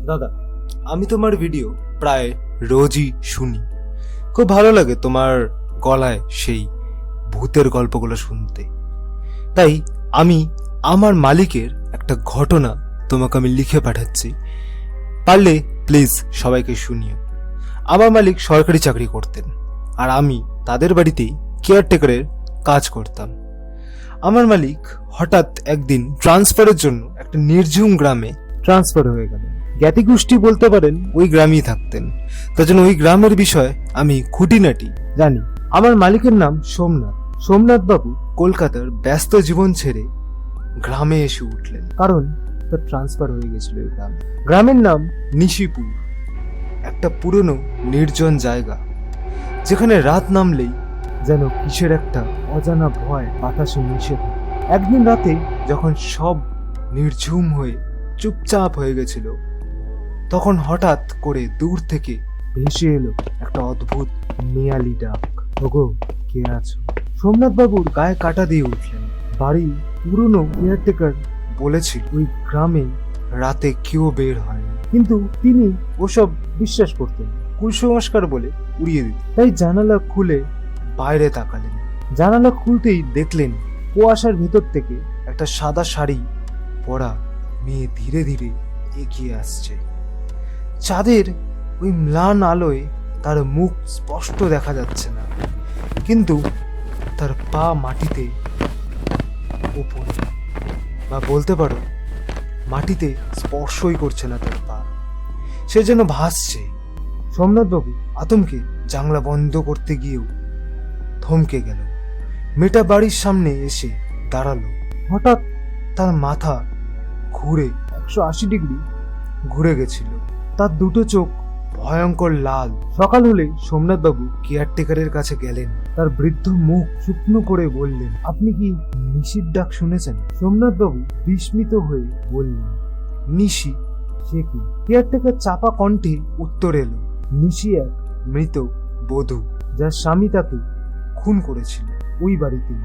দাদা, আমি তোমার ভিডিও প্রায় রোজই শুনি। খুব ভালো লাগে তোমার গলায় সেই ভূতের গল্পগুলো শুনতে। তাই আমি আমার মালিকের একটা ঘটনা তোমাকে আমি লিখে পাঠাচ্ছি, পারলে প্লিজ সবাইকে শুনিও। আমার মালিক সরকারি চাকরি করতেন, আর আমি তাদের বাড়িতেই কেয়ারটেকারের কাজ করতাম। আমার মালিক হঠাৎ একদিন ট্রান্সফারের জন্য একটা নির্ঝুম গ্রামে ট্রান্সফার হয়ে গেলেন। জ্ঞাতি গোষ্ঠী বলতে পারেন ওই গ্রামেই থাকতেন, তার জন্য ওই গ্রামের বিষয়ে আমি খুঁটিনাটি জানি। আমার মালিকের নাম সোমনাথ। সোমনাথ বাবু কলকাতার ব্যস্ত জীবন ছেড়ে গ্রামে এসে উঠলেন, কারণ তার ট্রান্সফার হয়ে গেছিল এই গ্রামে। গ্রামের নাম নিশিপুর, একটা পুরনো নির্জন জায়গা, যেখানে রাত নামলেই যেন কিসের একটা অজানা ভয় বাতাসে মিশে থাকে। একদিন রাতে যখন সব নির্ঝুম হয়ে চুপচাপ হয়ে গেছিল, তখন হঠাৎ করে দূর থেকে ভেসে এলো একটা অদ্ভুত মেয়ালি ডাক। ওগো, কে আছো? সোমনাথ বাবুর গায়ে কাটা দিয়ে উঠলেন। বাড়ি পুরনো কেয়ারটেকার বলেছিল ওই গ্রামে রাতে কেউ বের হয় না, কিন্তু তিনি ওসব বিশ্বাস করতেন, কুসংস্কার বলে উড়িয়ে দিত। তাই জানালা খুলে বাইরে তাকালেন। জানালা খুলতেই দেখলেন কুয়াশার ভেতর থেকে একটা সাদা শাড়ি পরা মেয়ে ধীরে ধীরে এগিয়ে আসছে। চাঁদের ওই ম্লান আলোয় তার মুখ স্পষ্ট দেখা যাচ্ছে না, কিন্তু তার পা মাটিতে উপরে, বা বলতে পারো মাটিতে স্পর্শই করছে না তার পা, সে যেন ভাসছে। সোমনাথবাবু আতঙ্কে জানলা বন্ধ করতে গিয়েও থমকে গেল। মেয়েটা বাড়ির সামনে এসে দাঁড়ালো। হঠাৎ তার মাথা ঘুরে 180 ডিগ্রি ঘুরে গেছিল। তার দুটো চোখ ভয়ঙ্কর লাল। সকাল হলে সোমনাথবাবু কেয়ারটেকারের কাছে গেলেন। তার বৃদ্ধ মুখ শুকনো করে বললেন, আপনি কি নিশির ডাক শুনেছেন? সোমনাথবাবু বিস্মিত হয়ে বললেন, নিশি? সে কি? কেয়ারটেকার চাপা কণ্ঠে উত্তর এলো, নিশি এক মৃত বধূ, যার স্বামী তাকে খুন করেছিল ওই বাড়িতেই।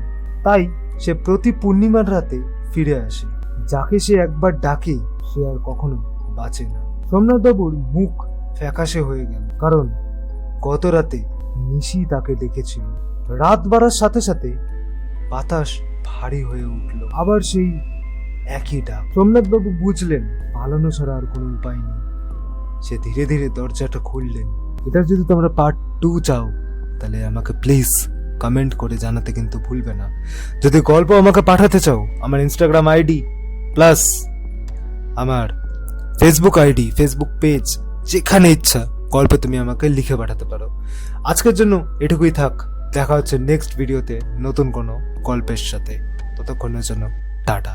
তাই সে প্রতি পূর্ণিমার রাতে ফিরে আসে। যাকে সে একবার ডাকে সে আর কখনো বাঁচে না। সোমনাথবাবুর মুখ ফ্যাকাশে হয়ে গেল, কারণ গত রাতে নিশি তাকে ডেকেছিল। রাত বাড়ার সাথে সাথে বাতাস ভারী হয়ে উঠল, আবার সেই একই ডাক। সোমনাথবাবু বুঝলেন পালানো ছাড়া আর কোনো উপায় নেই। সে ধীরে ধীরে দরজাটা খুললেন। এটার যদি তোমরা পার্ট 2 চাও, তাহলে আমাকে প্লিজ কমেন্ট করে জানাতে কিন্তু ভুলবে না। যদি গল্প আমাকে পাঠাতে চাও, আমার ইনস্টাগ্রাম আইডি প্লাস আমার ফেসবুক আইডি, ফেসবুক পেজ, যেখানে ইচ্ছা গল্প তুমি আমাকে লিখে পাঠাতে পারো। আজকের জন্য এটুকুই থাক। দেখা হচ্ছে নেক্সট ভিডিওতে নতুন কোনো গল্পের সাথে। ততক্ষণের জন্য টাটা।